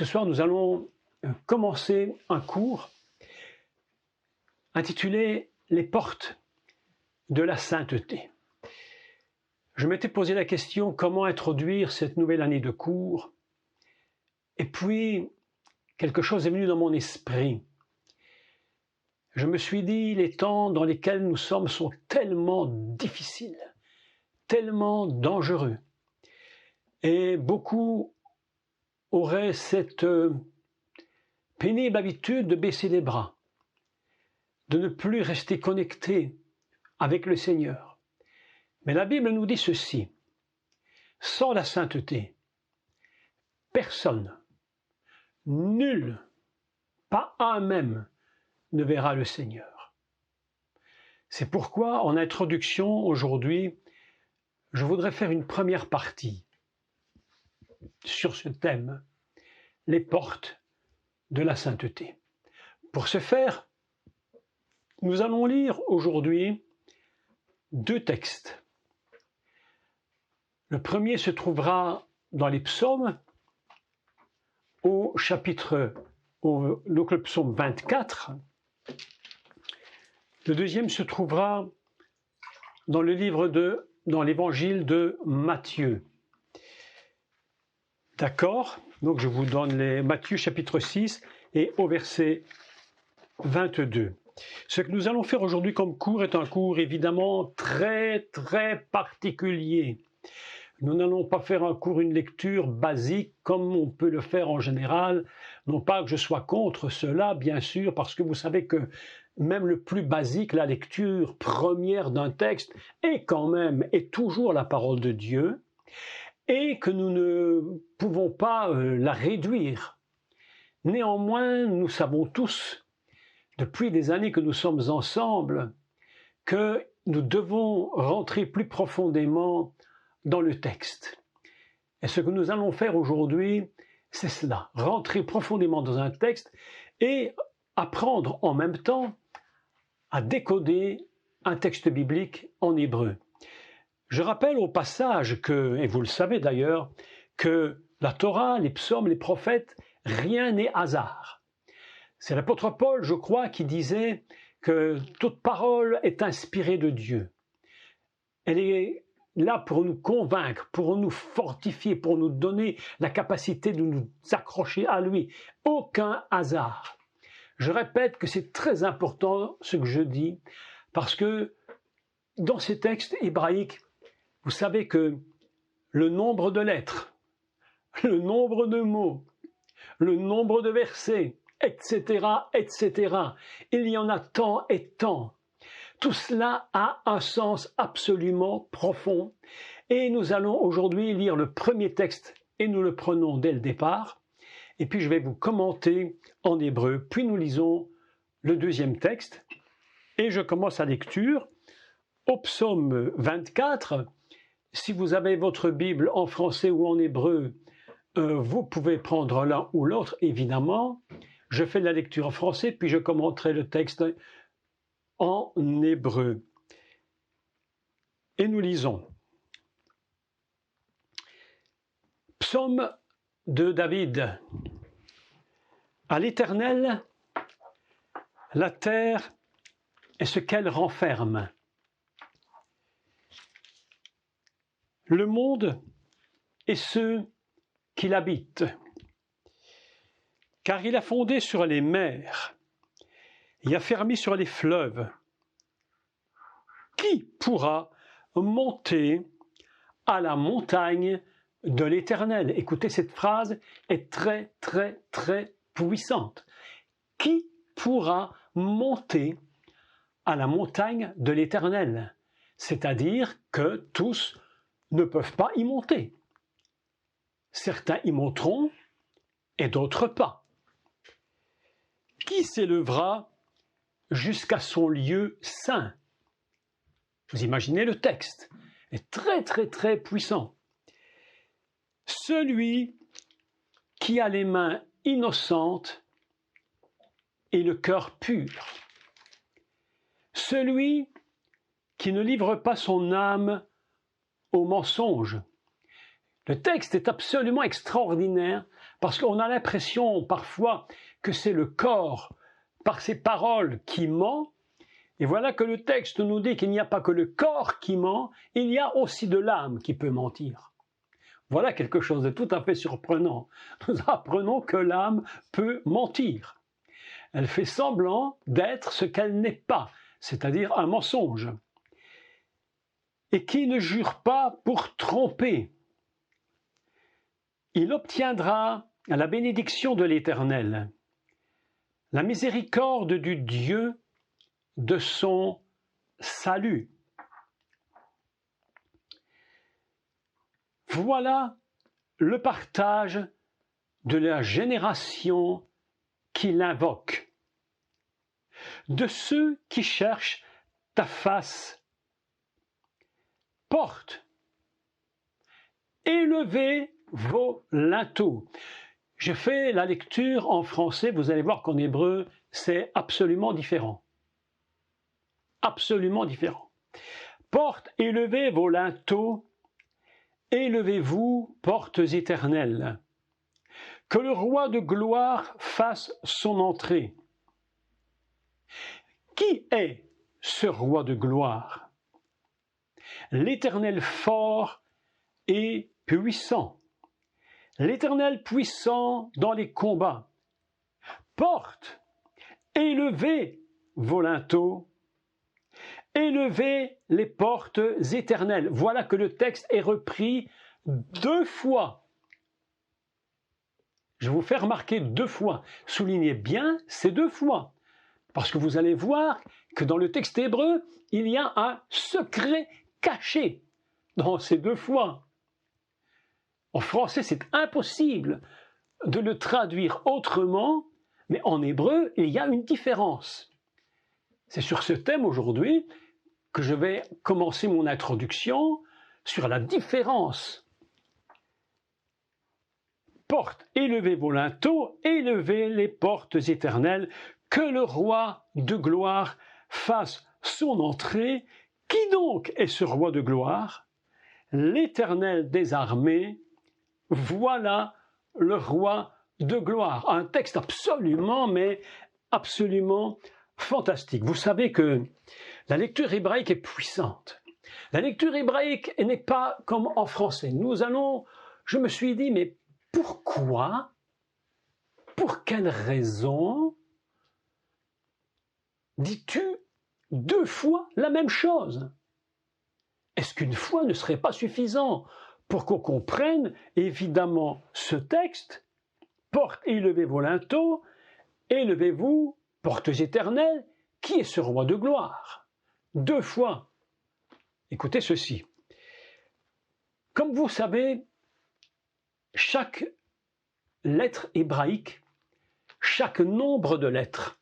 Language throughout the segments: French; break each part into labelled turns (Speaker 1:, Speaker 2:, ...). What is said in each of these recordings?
Speaker 1: ce soir, nous allons commencer un cours intitulé « Les portes de la sainteté ». Je m'étais posé la question comment introduire cette nouvelle année de cours, et puis quelque chose est venu dans mon esprit. Je me suis dit, les temps dans lesquels nous sommes sont tellement difficiles, tellement dangereux, et beaucoup auraient cette pénible habitude de baisser les bras, de ne plus rester connectés avec le Seigneur. Mais la Bible nous dit ceci: sans la sainteté, personne, nul, pas un même, ne verra le Seigneur. C'est pourquoi, en introduction aujourd'hui, je voudrais faire une première partie sur ce thème, les portes de la sainteté. Pour ce faire, nous allons lire aujourd'hui deux textes. Le premier se trouvera dans les psaumes, donc le psaume 24. Le deuxième se trouvera dans l'évangile de Matthieu. D'accord? Donc je vous donne Matthieu chapitre 6 et au verset 22. Ce que nous allons faire aujourd'hui comme cours est un cours évidemment très particulier. Nous n'allons pas faire un cours, une lecture basique comme on peut le faire en général. Non pas que je sois contre cela, bien sûr, parce que vous savez que même le plus basique, la lecture première d'un texte est toujours la parole de Dieu, et que nous ne pouvons pas la réduire. Néanmoins, nous savons tous, depuis des années que nous sommes ensemble, que nous devons rentrer plus profondément dans le texte. Et ce que nous allons faire aujourd'hui, c'est cela, rentrer profondément dans un texte et apprendre en même temps à décoder un texte biblique en hébreu. Je rappelle au passage que, et vous le savez d'ailleurs, que la Torah, les psaumes, les prophètes, rien n'est hasard. C'est l'apôtre Paul, je crois, qui disait que toute parole est inspirée de Dieu. Elle est là pour nous convaincre, pour nous fortifier, pour nous donner la capacité de nous accrocher à lui. Aucun hasard. Je répète que c'est très important ce que je dis, parce que dans ces textes hébraïques, vous savez que le nombre de lettres, le nombre de mots, le nombre de versets, etc., il y en a tant et tant. Tout cela a un sens absolument profond. Et nous allons aujourd'hui lire le premier texte, et nous le prenons dès le départ. Et puis je vais vous commenter en hébreu. Puis nous lisons le deuxième texte. Et je commence la lecture au psaume 24. Si vous avez votre Bible en français ou en hébreu, vous pouvez prendre l'un ou l'autre, évidemment. Je fais la lecture en français, puis je commenterai le texte en hébreu. Et nous lisons. Psaume de David. À l'Éternel, la terre et ce qu'elle renferme. Le monde et ceux qui l'habitent. Car il a fondé sur les mers et a fermé sur les fleuves. Qui pourra monter à la montagne de l'Éternel? Écoutez, cette phrase est très puissante. Qui pourra monter à la montagne de l'Éternel? C'est-à-dire que tous ne peuvent pas y monter. Certains y monteront et d'autres pas. Qui s'élèvera jusqu'à son lieu saint? Vous imaginez le texte, est très puissant. Celui qui a les mains innocentes et le cœur pur. Celui qui ne livre pas son âme au mensonge. Le texte est absolument extraordinaire Parce qu'on a l'impression parfois que c'est le corps, par ses paroles, qui ment. Et voilà que le texte nous dit qu'il n'y a pas que le corps qui ment, il y a aussi de l'âme qui peut mentir. Voilà quelque chose de tout à fait surprenant. Nous apprenons que l'âme peut mentir. Elle fait semblant d'être ce qu'elle n'est pas, c'est-à-dire un mensonge. Et qui ne jure pas pour tromper, il obtiendra la bénédiction de l'Éternel, la miséricorde du Dieu de son salut. Voilà le partage de la génération qui l'invoque, de ceux qui cherchent ta face. Porte, élevez vos linteaux. Je fais la lecture en français, vous allez voir qu'en hébreu, c'est absolument différent. Absolument différent. Porte, élevez vos linteaux, élevez-vous, portes éternelles. Que le roi de gloire fasse son entrée. Qui est ce roi de gloire? L'Éternel fort et puissant. L'Éternel puissant dans les combats. Porte, élevez vos linteaux, élevez les portes éternelles. Voilà que le texte est repris 2 fois. Je vous fais remarquer 2 fois. Soulignez bien ces 2 fois. Parce que vous allez voir que dans le texte hébreu, il y a un secret caché dans ces 2 fois. En français, c'est impossible de le traduire autrement, mais en hébreu, il y a une différence. C'est sur ce thème aujourd'hui que je vais commencer mon introduction sur la différence. Porte, élevez vos linteaux, élevez les portes éternelles, que le roi de gloire fasse son entrée. Qui donc est ce roi de gloire? L'Éternel des armées, voilà le roi de gloire. Un texte absolument, mais absolument fantastique. Vous savez que la lecture hébraïque est puissante. La lecture hébraïque n'est pas comme en français. Je me suis dit, mais pourquoi? Pour quelle raison dis-tu 2 fois la même chose? Est-ce qu'une fois ne serait pas suffisant pour qu'on comprenne évidemment ce texte? Porte, élevez vos linteaux, élevez-vous, portes éternelles, qui est ce roi de gloire? 2 fois. Écoutez ceci. Comme vous savez, chaque lettre hébraïque, chaque nombre de lettres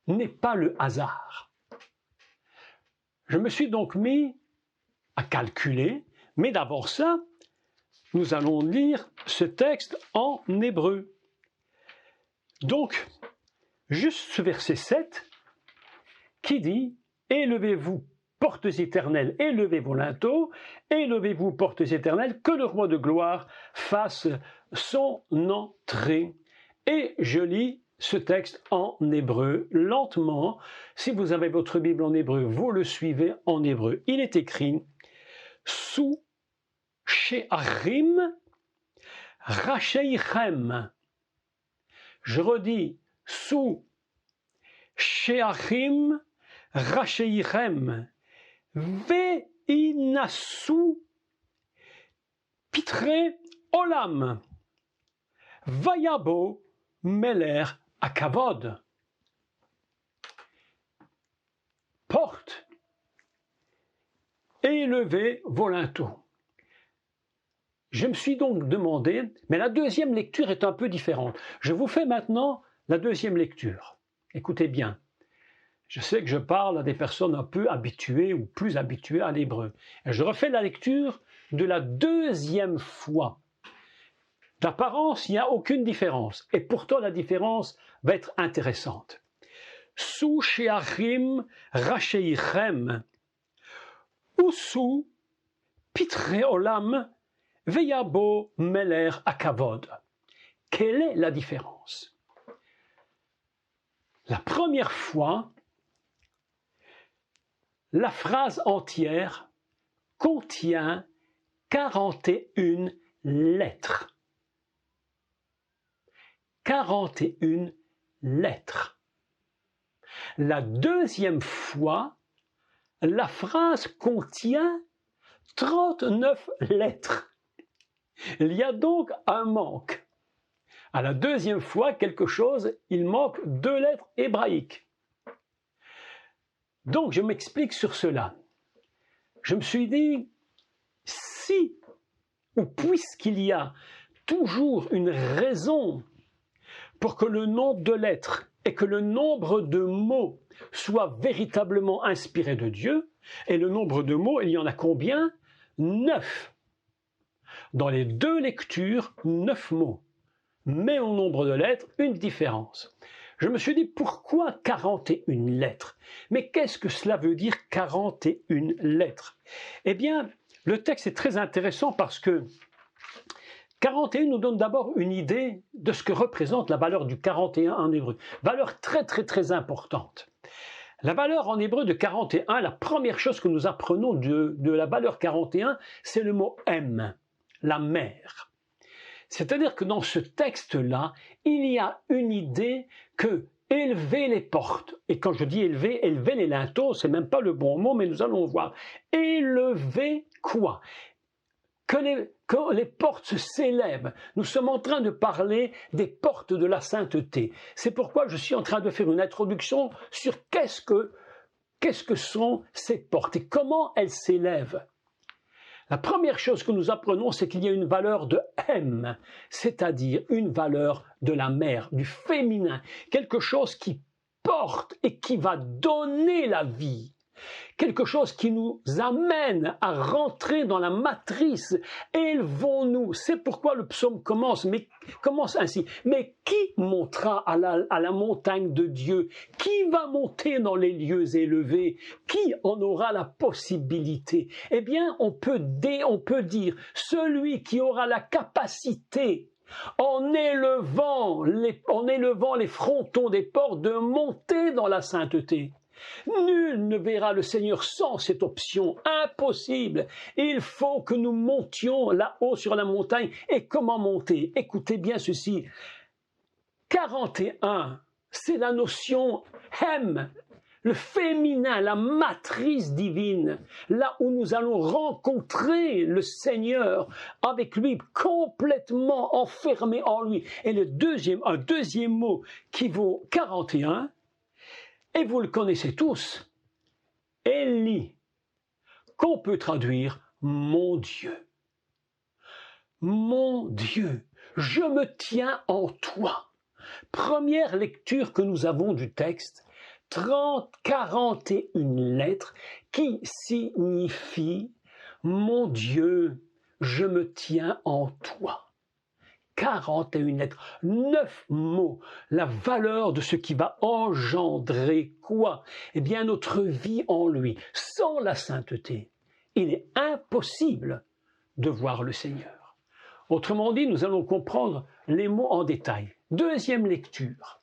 Speaker 1: n'est pas le hasard. Je me suis donc mis à calculer, mais d'abord ça, nous allons lire ce texte en hébreu. Donc, juste ce verset 7 qui dit « Élevez-vous, portes éternelles, élevez vos linteaux, élevez-vous, portes éternelles, que le roi de gloire fasse son entrée. » Et je lis ce texte en hébreu, lentement. Si vous avez votre Bible en hébreu, vous le suivez en hébreu. Il est écrit « Sous She'arim Racheichem ». Je redis « Sous She'arim Racheichem Ve'inasu Pitre Olam Vayabo Meler Akavod ». Porte, élevez vos linteaux. Je me suis donc demandé, mais la deuxième lecture est un peu différente. Je vous fais maintenant la deuxième lecture. Écoutez bien. Je sais que je parle à des personnes un peu habituées ou plus habituées à l'hébreu. Et je refais la lecture de la deuxième fois. D'apparence, il n'y a aucune différence. Et pourtant, la différence va être intéressante. Sous She'arim Racheichem, Usu Pitre Olam Veyabo Meler Akavod. Quelle est la différence? La première fois, la phrase entière contient 41 lettres. 41 lettres. La deuxième fois, la phrase contient 39 lettres. Il y a donc un manque. À la deuxième fois, il manque 2 lettres hébraïques. Donc, je m'explique sur cela. Je me suis dit, si ou puisqu'il y a toujours une raison pour que le nombre de lettres et que le nombre de mots soient véritablement inspirés de Dieu, et le nombre de mots, il y en a combien? 9. Dans les 2 lectures, 9 mots. Mais au nombre de lettres, une différence. Je me suis dit, pourquoi 41 lettres? Mais qu'est-ce que cela veut dire 41 lettres? Eh bien, le texte est très intéressant parce que 41 nous donne d'abord une idée de ce que représente la valeur du 41 en hébreu. Valeur très très très importante. La valeur en hébreu de 41, la première chose que nous apprenons de la valeur 41, c'est le mot « M », la mer. C'est-à-dire que dans ce texte-là, il y a une idée que élever les portes, et quand je dis élever les linteaux, c'est même pas le bon mot, mais nous allons voir. Élever quoi? Que les portes s'élèvent. Nous sommes en train de parler des portes de la sainteté. C'est pourquoi je suis en train de faire une introduction sur qu'est-ce que sont ces portes et comment elles s'élèvent. La première chose que nous apprenons, c'est qu'il y a une valeur de M, c'est-à-dire une valeur de la mère, du féminin, quelque chose qui porte et qui va donner la vie, quelque chose qui nous amène à rentrer dans la matrice. Élevons-nous. C'est pourquoi le psaume commence ainsi. Mais qui montera à la montagne de Dieu? Qui va monter dans les lieux élevés? Qui en aura la possibilité? Eh bien, on peut dire celui qui aura la capacité, en élevant les frontons des portes, de monter dans la sainteté. Nul ne verra le Seigneur sans cette option. Impossible. Il faut que nous montions là-haut sur la montagne. Et comment monter? Écoutez bien ceci. 41, c'est la notion M, le féminin, la matrice divine, là où nous allons rencontrer le Seigneur avec lui, complètement enfermé en lui. Et un deuxième mot qui vaut 41, et vous le connaissez tous, Élie, qu'on peut traduire « mon Dieu ». Mon Dieu, je me tiens en toi. Première lecture que nous avons du texte, 41 lettres qui signifient « mon Dieu, je me tiens en toi ». 41 lettres, 9 mots, la valeur de ce qui va engendrer quoi? Eh bien, notre vie en lui. Sans la sainteté, il est impossible de voir le Seigneur. Autrement dit, nous allons comprendre les mots en détail. Deuxième lecture.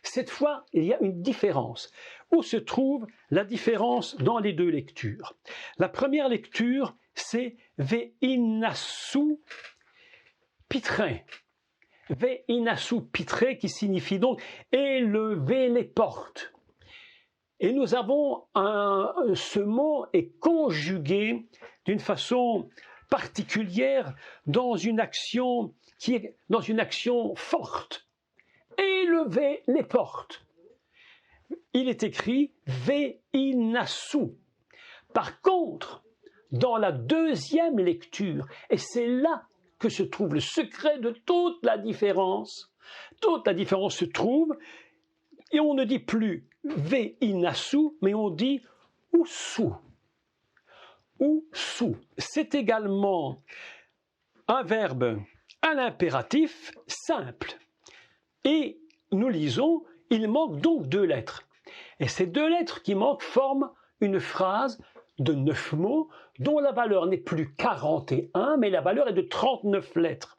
Speaker 1: Cette fois, il y a une différence. Où se trouve la différence dans les 2 lectures? La première lecture, c'est Ve'inasu pitré. Ve'inasu pitré qui signifie donc élever les portes. Et nous avons ce mot est conjugué d'une façon particulière dans une action forte. Élever les portes. Il est écrit Ve'inasu. Par contre, dans la deuxième lecture, et c'est là que se trouve le secret de toute la différence se trouve, et on ne dit plus Ve'inasu, mais on dit Usu. Usu. C'est également un verbe à l'impératif simple. Et nous lisons, il manque donc 2 lettres. Et ces 2 lettres qui manquent forment une phrase de 9 mots dont la valeur n'est plus 41, mais la valeur est de 39 lettres.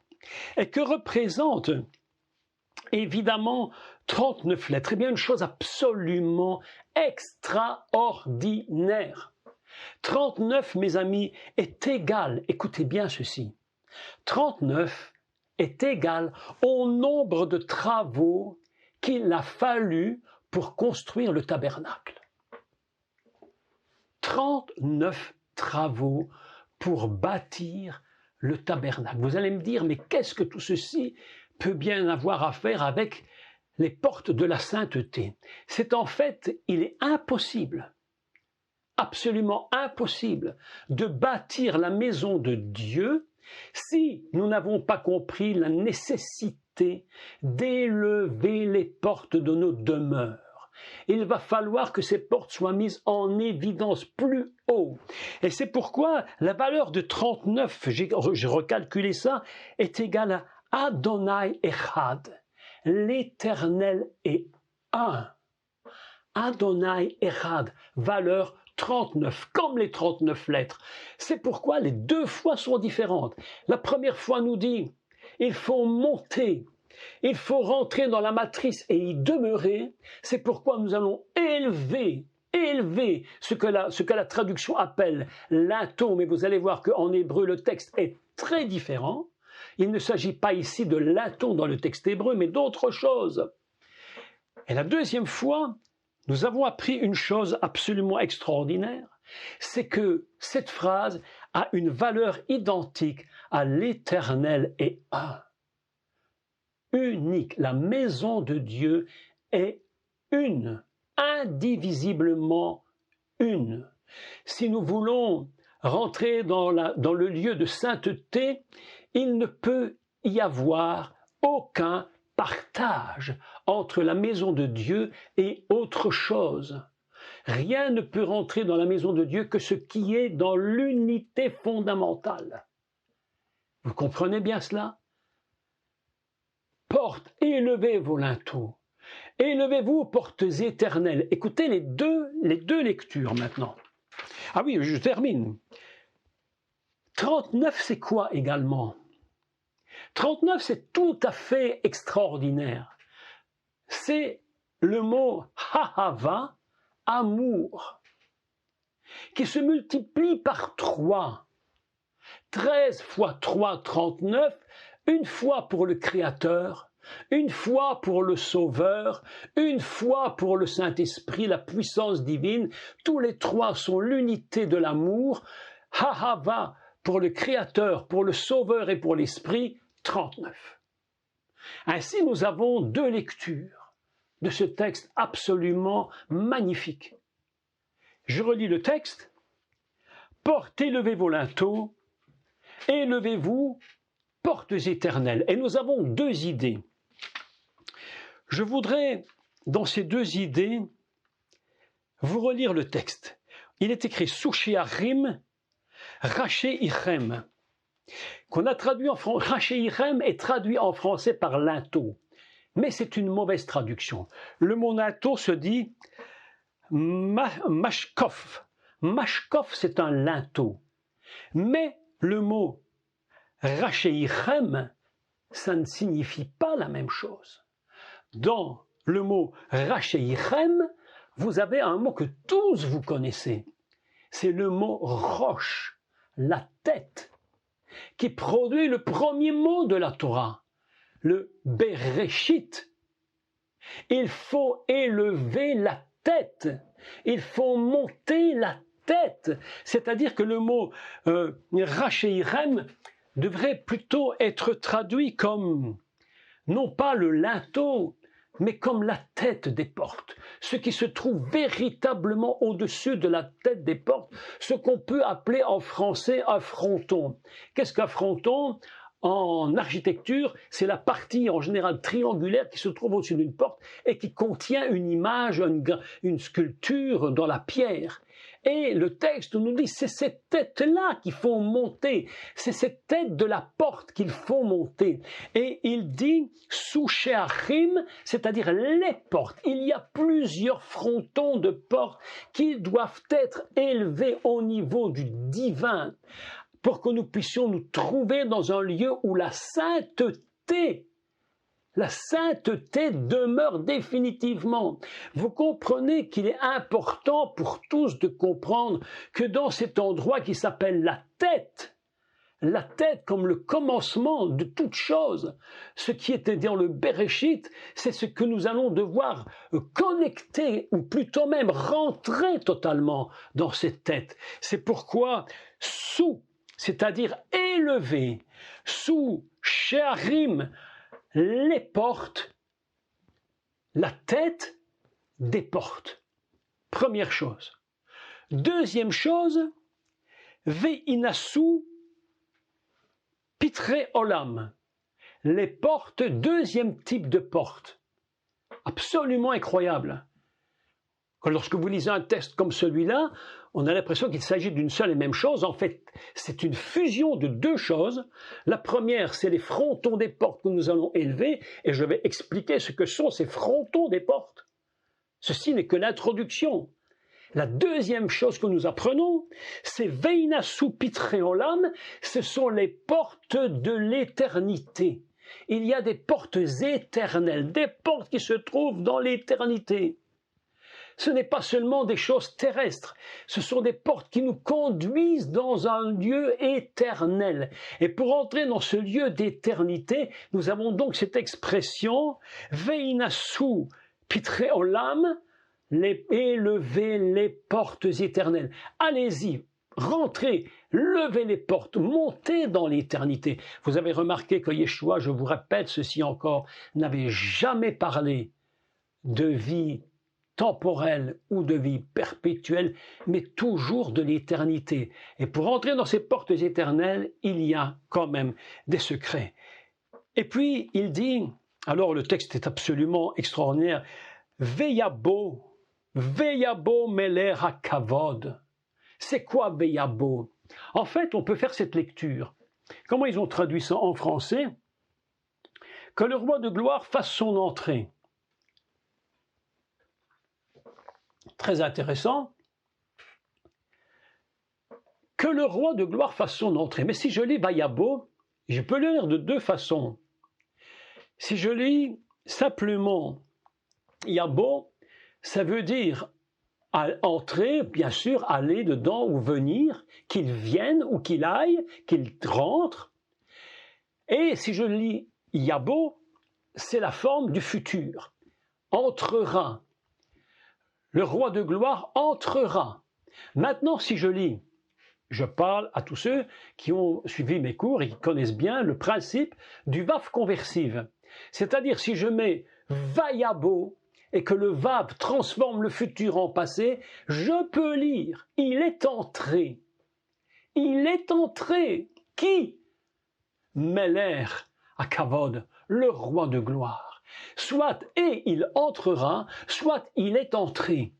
Speaker 1: Et que représente évidemment 39 lettres? Eh bien, une chose absolument extraordinaire. 39, mes amis, est égal, écoutez bien ceci, 39 est égal au nombre de travaux qu'il a fallu pour construire le tabernacle. 39 travaux pour bâtir le tabernacle. Vous allez me dire, mais qu'est-ce que tout ceci peut bien avoir à faire avec les portes de la sainteté? C'est en fait, il est impossible, absolument impossible, de bâtir la maison de Dieu si nous n'avons pas compris la nécessité d'élever les portes de nos demeures. Il va falloir que ces portes soient mises en évidence plus haut. Et c'est pourquoi la valeur de 39, j'ai recalculé ça, est égale à Adonai Echad. L'Éternel est un. Adonai Echad, valeur 39, comme les 39 lettres. C'est pourquoi les deux fois sont différentes. La première fois nous dit, il faut monter, il faut rentrer dans la matrice et y demeurer. C'est pourquoi nous allons élever ce que la traduction appelle linteau, mais vous allez voir qu'en hébreu le texte est très différent. Il ne s'agit pas ici de linteau dans le texte hébreu, mais d'autre chose. Et la deuxième fois, nous avons appris une chose absolument extraordinaire, c'est que cette phrase a une valeur identique à l'Éternel est un. Unique. La maison de Dieu est une, indivisiblement une. Si nous voulons rentrer dans le lieu de sainteté, il ne peut y avoir aucun partage entre la maison de Dieu et autre chose. Rien ne peut rentrer dans la maison de Dieu que ce qui est dans l'unité fondamentale. Vous comprenez bien cela? Portes, élevez vos linteaux. Élevez-vous, portes éternelles. Écoutez les deux lectures maintenant. Ah oui, je termine. 39, c'est quoi également? 39, c'est tout à fait extraordinaire. C'est le mot hahava, amour, qui se multiplie par 3. 13 fois 3, 39, une fois pour le Créateur, une fois pour le Sauveur, une fois pour le Saint-Esprit, la puissance divine. Tous les trois sont l'unité de l'amour. Hahava pour le Créateur, pour le Sauveur et pour l'Esprit, 39. Ainsi, nous avons deux lectures de ce texte absolument magnifique. Je relis le texte. Portes, élevez vos linteaux, élevez-vous, portes éternelles. Et nous avons deux idées. Je voudrais, dans ces deux idées, vous relire le texte. Il est écrit Souchéarim, Raché Ichem, qu'on a traduit en français. Raché Ichem est traduit en français par linteau, mais c'est une mauvaise traduction. Le mot linteau se dit mashkof. Mashkof, c'est un linteau. Mais le mot Raché Ichem, ça ne signifie pas la même chose. Dans le mot Raché Ichem, vous avez un mot que tous vous connaissez. C'est le mot roche, la tête, qui produit le premier mot de la Torah, le Bereshit. Il faut élever la tête, il faut monter la tête. C'est-à-dire que le mot Raché Ichem devrait plutôt être traduit comme, non pas le linteau, mais comme la tête des portes, ce qui se trouve véritablement au-dessus de la tête des portes, ce qu'on peut appeler en français un fronton. Qu'est-ce qu'un fronton? En architecture, c'est la partie en général triangulaire qui se trouve au-dessus d'une porte et qui contient une image, une sculpture dans la pierre. Et le texte nous dit, c'est cette tête-là qu'il faut monter, c'est cette tête de la porte qu'il faut monter. Et il dit, Souchéachim, c'est-à-dire les portes. Il y a plusieurs frontons de portes qui doivent être élevés au niveau du divin, pour que nous puissions nous trouver dans un lieu où la sainteté demeure définitivement. Vous comprenez qu'il est important pour tous de comprendre que dans cet endroit qui s'appelle la tête comme le commencement de toute chose, ce qui était dans le Bereshit, c'est ce que nous allons devoir connecter, ou plutôt même rentrer totalement dans cette tête. C'est pourquoi sous, c'est-à-dire élevé, sous Shearim, les portes, la tête des portes. Première chose. Deuxième chose, Ve'inasu Pitre Olam. Les portes, deuxième type de porte. Absolument incroyable. Lorsque vous lisez un texte comme celui-là, on a l'impression qu'il s'agit d'une seule et même chose. En fait, c'est une fusion de deux choses. La première, c'est les frontons des portes que nous allons élever, et je vais expliquer ce que sont ces frontons des portes. Ceci n'est que l'introduction. La deuxième chose que nous apprenons, c'est Veinasu Pitreolam, ce sont les portes de l'éternité. Il y a des portes éternelles, des portes qui se trouvent dans l'éternité. Ce n'est pas seulement des choses terrestres, ce sont des portes qui nous conduisent dans un lieu éternel. Et pour entrer dans ce lieu d'éternité, nous avons donc cette expression Veinasu Pitreolam, élever les portes éternelles. Allez-y, rentrez, levez les portes, montez dans l'éternité. Vous avez remarqué que Yeshua, je vous répète ceci encore, n'avait jamais parlé de vie temporelle ou de vie perpétuelle, mais toujours de l'éternité. Et pour entrer dans ces portes éternelles, il y a quand même des secrets. Et puis, il dit, alors le texte est absolument extraordinaire, Veyabo Meler HaKavod. C'est quoi Veyabo? En fait, on peut faire cette lecture. Comment ils ont traduit ça en français? Que le roi de gloire fasse son entrée. Très intéressant. Que le roi de gloire fasse son entrée. Mais si je lis Veyabo, je peux le lire de deux façons. Si je lis simplement Yabo, ça veut dire entrer, bien sûr, aller dedans ou venir, qu'il vienne ou qu'il aille, qu'il rentre. Et si je lis Yabo, c'est la forme du futur. Entrera. Le roi de gloire entrera. Maintenant, si je lis, je parle à tous ceux qui ont suivi mes cours et qui connaissent bien le principe du vav conversive. C'est-à-dire, si je mets Vayabo, et que le vav transforme le futur en passé, je peux lire « il est entré ». Il est entré. Qui? Meler HaKavod, le roi de gloire. Soit et il entrera, soit il est entré.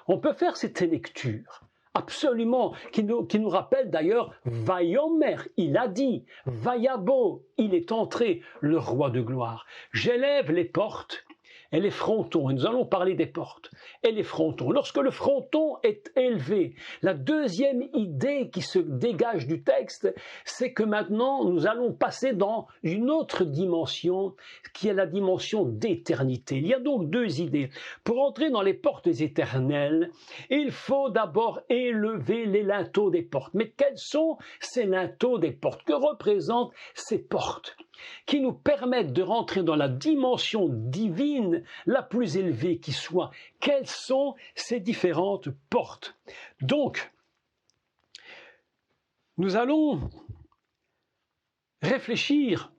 Speaker 1: On peut faire cette lecture, absolument, qui nous rappelle d'ailleurs Vayomer, il a dit, Vayabo, il est entré, le roi de gloire. J'élève les portes et les frontons, et nous allons parler des portes, et les frontons. Lorsque le fronton est élevé, la deuxième idée qui se dégage du texte, c'est que maintenant nous allons passer dans une autre dimension, qui est la dimension d'éternité. Il y a donc deux idées. Pour entrer dans les portes éternelles, il faut d'abord élever les linteaux des portes. Mais quels sont ces linteaux des portes? Que représentent ces portes qui nous permettent de rentrer dans la dimension divine la plus élevée qui soit? Quelles sont ces différentes portes? Donc, nous allons réfléchir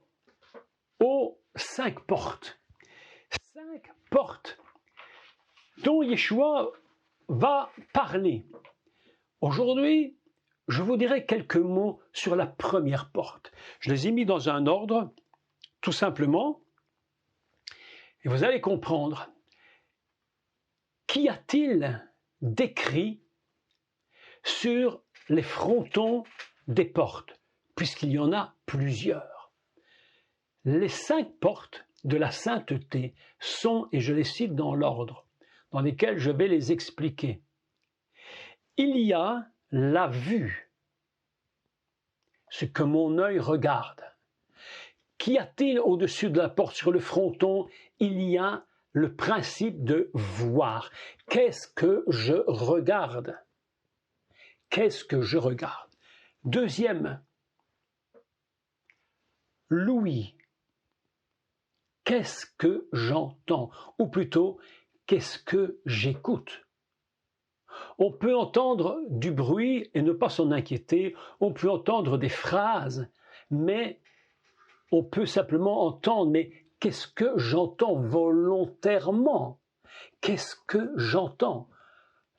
Speaker 1: aux 5 portes. 5 portes dont Yeshua va parler. Aujourd'hui, je vous dirai quelques mots sur la première porte. Je les ai mis dans un ordre, tout simplement, et vous allez comprendre. Qu'y a-t-il d'écrit sur les frontons des portes, puisqu'il y en a plusieurs? Les 5 portes de la sainteté sont, et je les cite dans l'ordre, dans lesquels je vais les expliquer. Il y a la vue. ce que mon œil regarde. Qu'y a-t-il au-dessus de la porte sur le fronton? Il y a le principe de voir. Qu'est-ce que je regarde? Qu'est-ce que je regarde? Deuxième, l'ouïe. Qu'est-ce que j'entends? Ou plutôt, qu'est-ce que j'écoute? On peut entendre du bruit et ne pas s'en inquiéter. On peut entendre des phrases, mais on peut simplement entendre. Mais qu'est-ce que j'entends volontairement? Qu'est-ce que j'entends?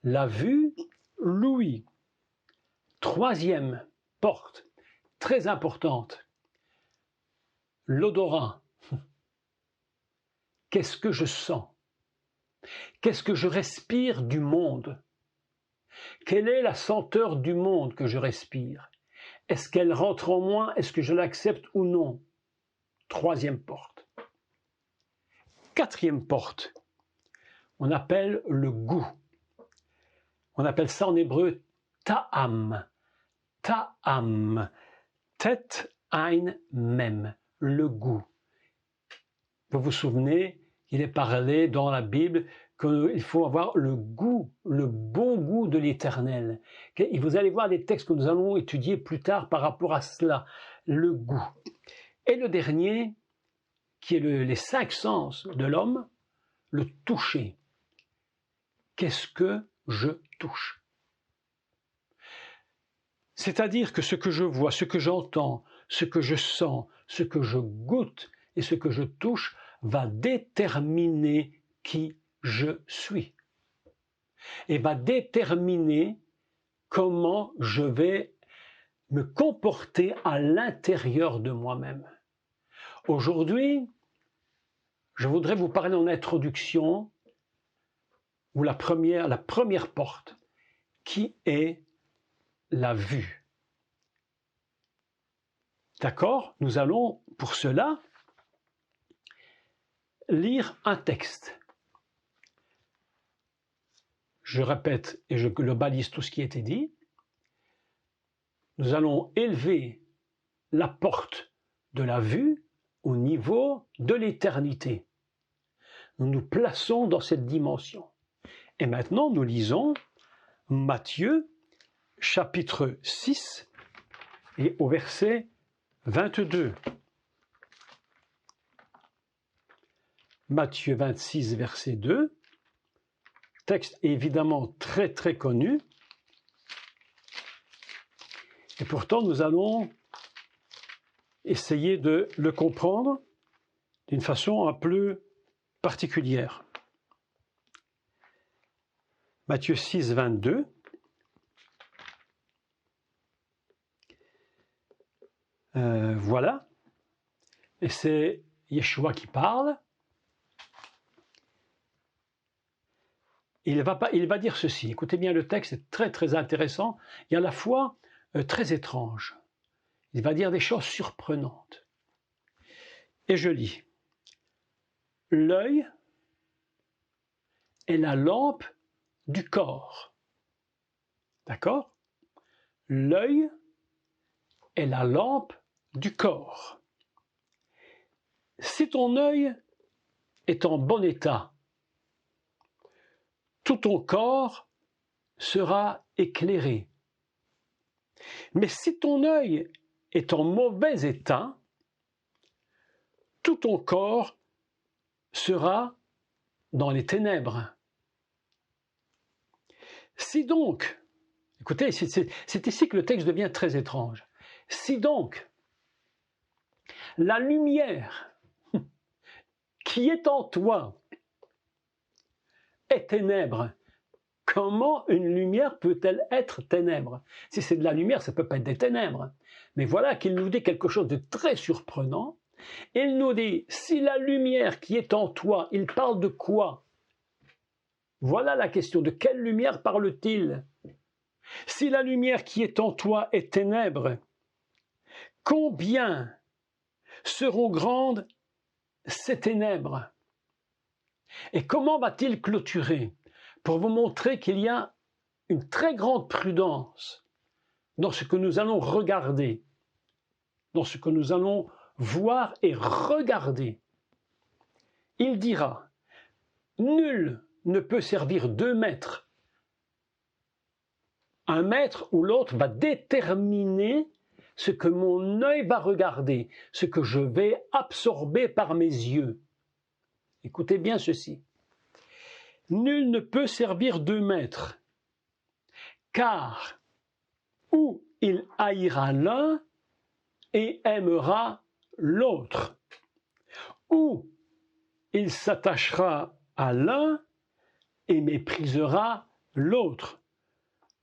Speaker 1: La vue, l'ouïe. Troisième porte, très importante, l'odorat. Qu'est-ce que je sens? Qu'est-ce que je respire du monde? Quelle est la senteur du monde que je respire? Est-ce qu'elle rentre en moi? Est-ce que je l'accepte ou non? Troisième porte. Quatrième porte, on appelle le goût. On appelle ça en hébreu ta'am. Ta'am. Tet ein mem. Le goût. Vous vous souvenez, il est parlé dans la Bible qu'il faut avoir le goût, le bon goût de l'Éternel. Et vous allez voir des textes que nous allons étudier plus tard par rapport à cela, le goût. Et le dernier, qui est les 5 sens de l'homme, le toucher. Qu'est-ce que je touche? C'est-à-dire que ce que je vois, ce que j'entends, ce que je sens, ce que je goûte et ce que je touche va déterminer qui je suis et va déterminer comment je vais me comporter à l'intérieur de moi-même. Aujourd'hui, je voudrais vous parler en introduction ou la première porte qui est la vue. D'accord? Nous allons pour cela lire un texte. Je répète et je globalise tout ce qui a été dit. Nous allons élever la porte de la vue au niveau de l'éternité. Nous nous plaçons dans cette dimension. Et maintenant, nous lisons Matthieu, chapitre 6, et au verset 22. Matthieu 26, verset 2. Texte évidemment très très connu. Et pourtant, nous allons essayer de le comprendre d'une façon un peu particulière. Matthieu 6, 22. Voilà. Et c'est Yeshua qui parle. Il va dire ceci. Écoutez bien le texte, c'est très très intéressant et à la fois très étrange. Il va dire des choses surprenantes. Et je lis. L'œil est la lampe du corps. D'accord? L'œil est la lampe du corps. Si ton œil est en bon état, tout ton corps sera éclairé. Mais si ton œil est en mauvais état, tout ton corps sera dans les ténèbres. Si donc, écoutez, c'est ici que le texte devient très étrange. Si donc, la lumière qui est en toi est ténèbre, comment une lumière peut-elle être ténèbre? Si c'est de la lumière, ça ne peut pas être des ténèbres. Mais voilà qu'il nous dit quelque chose de très surprenant. Il nous dit, si la lumière qui est en toi, il parle de quoi? Voilà la question, de quelle lumière parle-t-il? Si la lumière qui est en toi est ténèbre, combien seront grandes ces ténèbres? Et comment va-t-il clôturer? Pour vous montrer qu'il y a une très grande prudence dans ce que nous allons regarder. dans ce que nous allons voir et regarder. Il dira, nul ne peut servir 2 maîtres. Un maître ou l'autre va déterminer ce que mon œil va regarder, ce que je vais absorber par mes yeux. Écoutez bien ceci. Nul ne peut servir 2 maîtres, car ou il haïra l'un et aimera l'autre, ou il s'attachera à l'un et méprisera l'autre.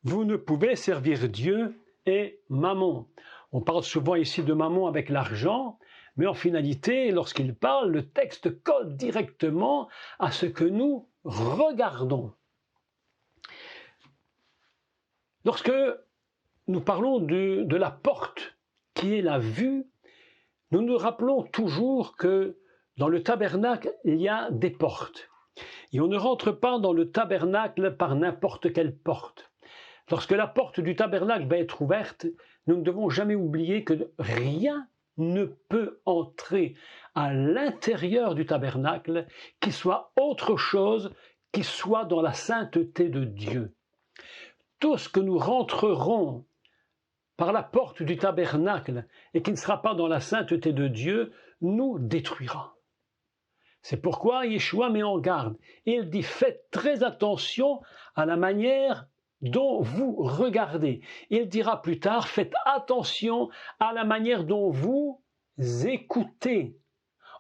Speaker 1: Vous ne pouvez servir Dieu et Mammon. On parle souvent ici de Mammon avec l'argent, mais en finalité, lorsqu'il parle, le texte colle directement à ce que nous regardons. Lorsque nous parlons de la porte qui est la vue, nous nous rappelons toujours que dans le tabernacle, il y a des portes. Et on ne rentre pas dans le tabernacle par n'importe quelle porte. Lorsque la porte du tabernacle va être ouverte, nous ne devons jamais oublier que rien ne peut entrer à l'intérieur du tabernacle qui soit autre chose qui soit dans la sainteté de Dieu. Tout ce que nous rentrerons par la porte du tabernacle et qui ne sera pas dans la sainteté de Dieu nous détruira. C'est pourquoi Yeshua met en garde. Il dit, faites très attention à la manière dont vous regardez. Il dira plus tard, faites attention à la manière dont vous écoutez.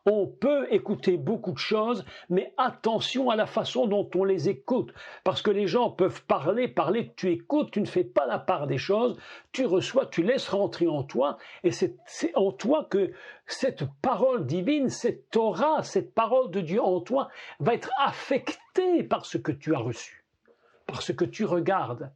Speaker 1: On peut écouter beaucoup de choses, mais attention à la façon dont on les écoute. Parce que les gens peuvent parler, tu écoutes, tu ne fais pas la part des choses, tu reçois, tu laisses rentrer en toi, et c'est en toi que cette parole divine, cette Torah, cette parole de Dieu en toi, va être affectée par ce que tu as reçu, par ce que tu regardes.